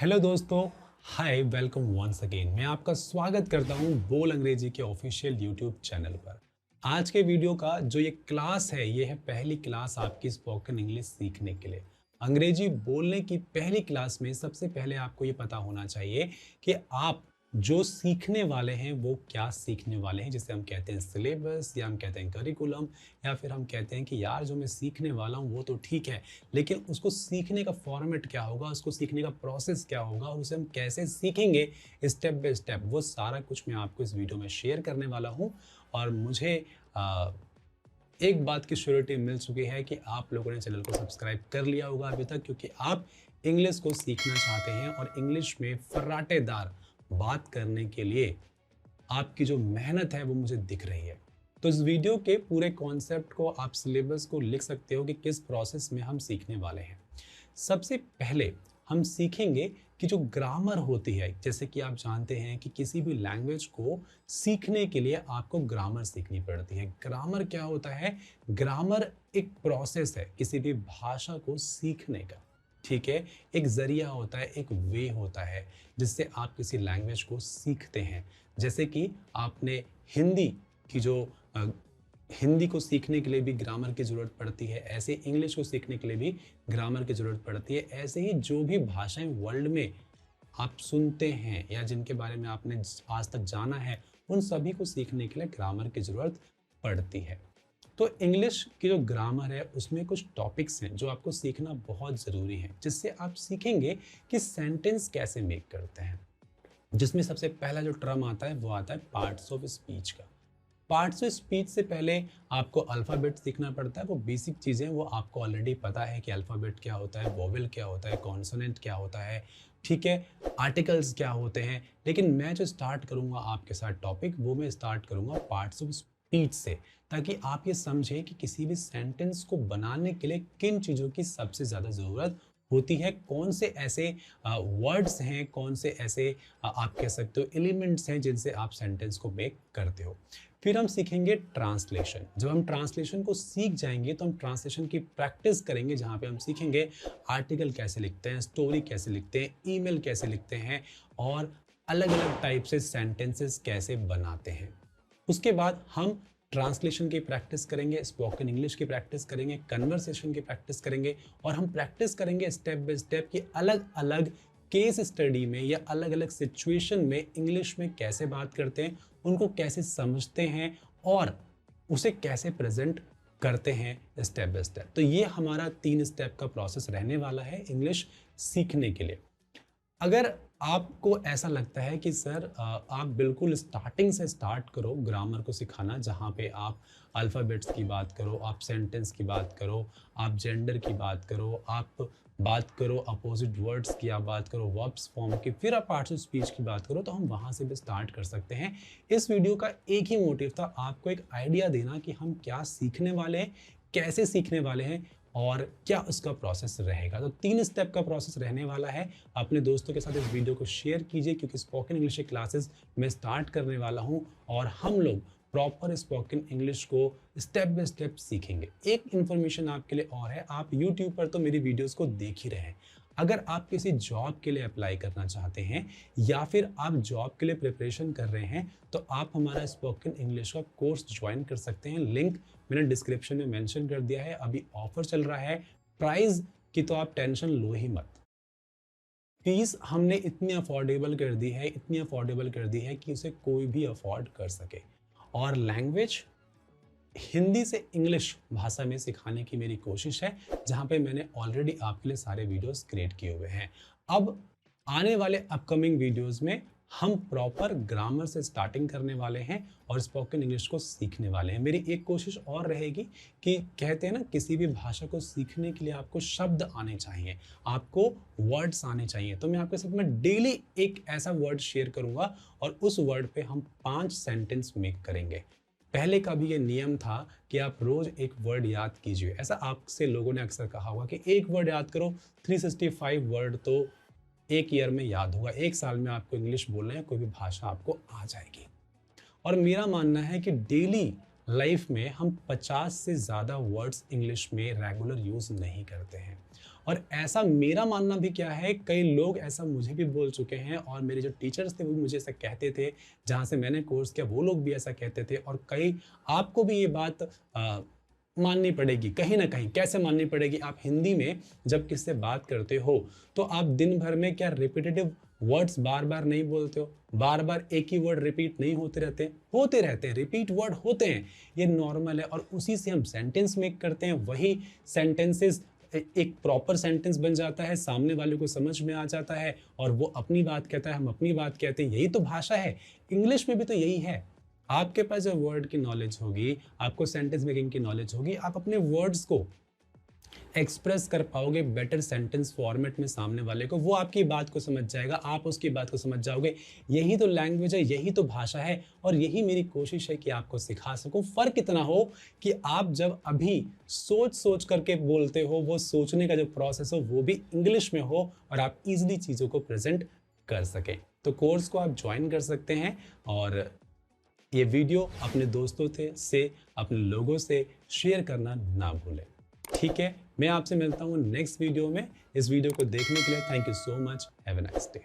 Hello दोस्तों, हाय, welcome once again. मैं आपका स्वागत करता हूं बोल अंग्रेजी के ऑफिशियल यूट्यूब चैनल पर। आज के वीडियो का जो ये क्लास है, ये है पहली क्लास आपकी स्पोकन इंग्लिश सीखने के लिए। अंग्रेजी बोलने की पहली क्लास में सबसे पहले आपको ये पता होना चाहिए कि आप जो सीखने वाले हैं वो क्या सीखने वाले हैं, जिसे हम कहते हैं सिलेबस या हम कहते हैं करिकुलम, या फिर हम कहते हैं कि यार जो मैं सीखने वाला हूँ वो तो ठीक है, लेकिन उसको सीखने का फॉर्मेट क्या होगा, उसको सीखने का प्रोसेस क्या होगा और उसे हम कैसे सीखेंगे स्टेप बाय स्टेप, वो सारा कुछ मैं आपको इस वीडियो में शेयर करने वाला हूँ। और मुझे एक बात की श्योरिटी मिल चुकी है कि आप लोगों ने चैनल को सब्सक्राइब कर लिया होगा अभी तक, क्योंकि आप इंग्लिश को सीखना चाहते हैं और इंग्लिश में फर्राटेदार बात करने के लिए आपकी जो मेहनत है वो मुझे दिख रही है। तो इस वीडियो के पूरे कॉन्सेप्ट को, आप सिलेबस को लिख सकते हो कि किस प्रोसेस में हम सीखने वाले हैं। सबसे पहले हम सीखेंगे कि जो ग्रामर होती है, जैसे कि आप जानते हैं कि किसी भी लैंग्वेज को सीखने के लिए आपको ग्रामर सीखनी पड़ती है। ग्रामर क्या होता है? ग्रामर एक प्रोसेस है किसी भी भाषा को सीखने का, ठीक है? एक जरिया होता है, एक वे होता है जिससे आप किसी लैंग्वेज को सीखते हैं। जैसे कि आपने हिंदी की जो हिंदी को सीखने के लिए भी ग्रामर की ज़रूरत पड़ती है, ऐसे इंग्लिश को सीखने के लिए भी ग्रामर की ज़रूरत पड़ती है। ऐसे ही जो भी भाषाएं वर्ल्ड में आप सुनते हैं या जिनके बारे में आपने आज तक जाना है, उन सभी को सीखने के लिए ग्रामर की ज़रूरत पड़ती है। तो इंग्लिश की जो ग्रामर है उसमें कुछ टॉपिक्स हैं जो आपको सीखना बहुत ज़रूरी है, जिससे आप सीखेंगे कि सेंटेंस कैसे मेक करते हैं। जिसमें सबसे पहला जो टर्म आता है वो आता है पार्ट्स ऑफ स्पीच का। पार्ट्स ऑफ स्पीच से पहले आपको अल्फ़ाबेट सीखना पड़ता है। वो बेसिक चीज़ें वो आपको ऑलरेडी पता है कि अल्फ़ाबेट क्या होता है, वोवेल क्या होता है, कॉन्सोनेंट क्या होता है, ठीक है, आर्टिकल्स क्या होते हैं। लेकिन मैं जो स्टार्ट करूँगा आपके साथ टॉपिक, वो मैं स्टार्ट करूँगा पार्ट्स ऑफ स्पीच से, ताकि आप ये समझें कि किसी भी सेंटेंस को बनाने के लिए किन चीज़ों की सबसे ज़्यादा ज़रूरत होती है, कौन से ऐसे वर्ड्स हैं, कौन से ऐसे आप कह सकते हो एलिमेंट्स हैं जिनसे आप सेंटेंस को मेक करते हो। फिर हम सीखेंगे ट्रांसलेशन। जब हम ट्रांसलेशन को सीख जाएंगे तो हम ट्रांसलेशन की प्रैक्टिस करेंगे, जहाँ पे हम सीखेंगे आर्टिकल कैसे लिखते हैं, स्टोरी कैसे लिखते हैं, ईमेल कैसे लिखते हैं और अलग अलग टाइप से सेंटेंसेस कैसे बनाते हैं। उसके बाद हम ट्रांसलेशन की प्रैक्टिस करेंगे, स्पोकन इंग्लिश की प्रैक्टिस करेंगे, कन्वर्सेशन की प्रैक्टिस करेंगे और हम प्रैक्टिस करेंगे स्टेप बाय स्टेप कि अलग अलग केस स्टडी में या अलग अलग सिचुएशन में इंग्लिश में कैसे बात करते हैं, उनको कैसे समझते हैं और उसे कैसे प्रेजेंट करते हैं स्टेप बाय स्टेप। तो ये हमारा 3 स्टेप का प्रोसेस रहने वाला है इंग्लिश सीखने के लिए। अगर आपको ऐसा लगता है कि सर आप बिल्कुल स्टार्टिंग से स्टार्ट करो ग्रामर को सिखाना, जहाँ पे आप अल्फ़ाबेट्स की बात करो, आप सेंटेंस की बात करो, आप जेंडर की बात करो, आप बात करो अपोजिट वर्ड्स की, आप बात करो वर्ब्स फॉर्म की, फिर आप पार्ट्स ऑफ स्पीच की बात करो, तो हम वहाँ से भी स्टार्ट कर सकते हैं। इस वीडियो का एक ही मोटिव था, आपको एक आइडिया देना कि हम क्या सीखने वाले हैं, कैसे सीखने वाले हैं और क्या उसका प्रोसेस रहेगा। तो 3 स्टेप का प्रोसेस रहने वाला है। अपने दोस्तों के साथ इस वीडियो को शेयर कीजिए, क्योंकि स्पोकन इंग्लिश की क्लासेस मैं स्टार्ट करने वाला हूं और हम लोग प्रॉपर स्पोकन इंग्लिश को स्टेप बाय स्टेप सीखेंगे। एक इन्फॉर्मेशन आपके लिए और है, आप यूट्यूब पर तो मेरी वीडियोस को देख ही रहे हैं। अगर आप किसी जॉब के लिए अप्लाई करना चाहते हैं या फिर आप जॉब के लिए प्रिपरेशन कर रहे हैं, तो आप हमारा स्पोकन इंग्लिश का कोर्स ज्वाइन कर सकते हैं। लिंक मैंने डिस्क्रिप्शन में मेंशन कर दिया है। अभी ऑफर चल रहा है, प्राइस की तो आप टेंशन लो ही मत। फीस हमने इतनी अफोर्डेबल कर दी है, इतनी अफोर्डेबल कर दी है कि उसे कोई भी अफोर्ड कर सके। और लैंग्वेज हिंदी से इंग्लिश भाषा में सिखाने की मेरी कोशिश है, जहाँ पे मैंने ऑलरेडी आपके लिए सारे वीडियोस क्रिएट किए हुए हैं। अब आने वाले अपकमिंग वीडियोस में हम प्रॉपर ग्रामर से स्टार्टिंग करने वाले हैं और स्पोकन इंग्लिश को सीखने वाले हैं। मेरी एक कोशिश और रहेगी कि कहते हैं ना, किसी भी भाषा को सीखने के लिए आपको शब्द आने चाहिए, आपको वर्ड्स आने चाहिए। तो मैं आपके साथ में डेली एक ऐसा वर्ड शेयर करूंगा और उस वर्ड पे हम 5 सेंटेंस मेक करेंगे। पहले का भी ये नियम था कि आप रोज एक वर्ड याद कीजिए। ऐसा आपसे लोगों ने अक्सर कहा होगा कि एक वर्ड याद करो, 365 वर्ड तो एक ईयर में याद होगा, एक साल में आपको इंग्लिश बोलना है, कोई भी भाषा आपको आ जाएगी। और मेरा मानना है कि डेली लाइफ में हम 50 से ज़्यादा वर्ड्स इंग्लिश में रेगुलर यूज़ नहीं करते हैं। और ऐसा मेरा मानना भी क्या है, कई लोग ऐसा मुझे भी बोल चुके हैं और मेरे जो टीचर्स थे वो मुझे ऐसा कहते थे, जहाँ से मैंने कोर्स किया वो लोग भी ऐसा कहते थे। और कई आपको भी ये बात माननी पड़ेगी कहीं ना कहीं। कैसे माननी पड़ेगी? आप हिंदी में जब किससे बात करते हो तो आप दिन भर में क्या रिपीटेटिव वर्ड्स बार बार नहीं बोलते हो? बार बार एक ही वर्ड रिपीट नहीं होते रहते हैं, रिपीट वर्ड होते हैं, ये नॉर्मल है। और उसी से हम सेंटेंस मेक करते हैं, वही सेंटेंसेस एक प्रॉपर सेंटेंस बन जाता है, सामने वाले को समझ में आ जाता है और वो अपनी बात कहता है, हम अपनी बात कहते हैं। यही तो भाषा है। इंग्लिश में भी तो यही है। आपके पास जब वर्ड की नॉलेज होगी, आपको सेंटेंस मेकिंग की नॉलेज होगी, आप अपने वर्ड्स को एक्सप्रेस कर पाओगे बेटर सेंटेंस फॉर्मेट में सामने वाले को, वो आपकी बात को समझ जाएगा, आप उसकी बात को समझ जाओगे। यही तो लैंग्वेज है, यही तो भाषा है और यही मेरी कोशिश है कि आपको सिखा सकूं। फर्क इतना हो कि आप जब अभी सोच सोच करके बोलते हो, वो सोचने का जो प्रोसेस हो वो भी इंग्लिश में हो और आप इजीली चीज़ों को प्रेजेंट कर सकें। तो कोर्स को आप ज्वाइन कर सकते हैं और ये वीडियो अपने दोस्तों से अपने लोगों से शेयर करना ना भूलें। ठीक है, मैं आपसे मिलता हूँ नेक्स्ट वीडियो में। इस वीडियो को देखने के लिए thank you so much. Have a nice day.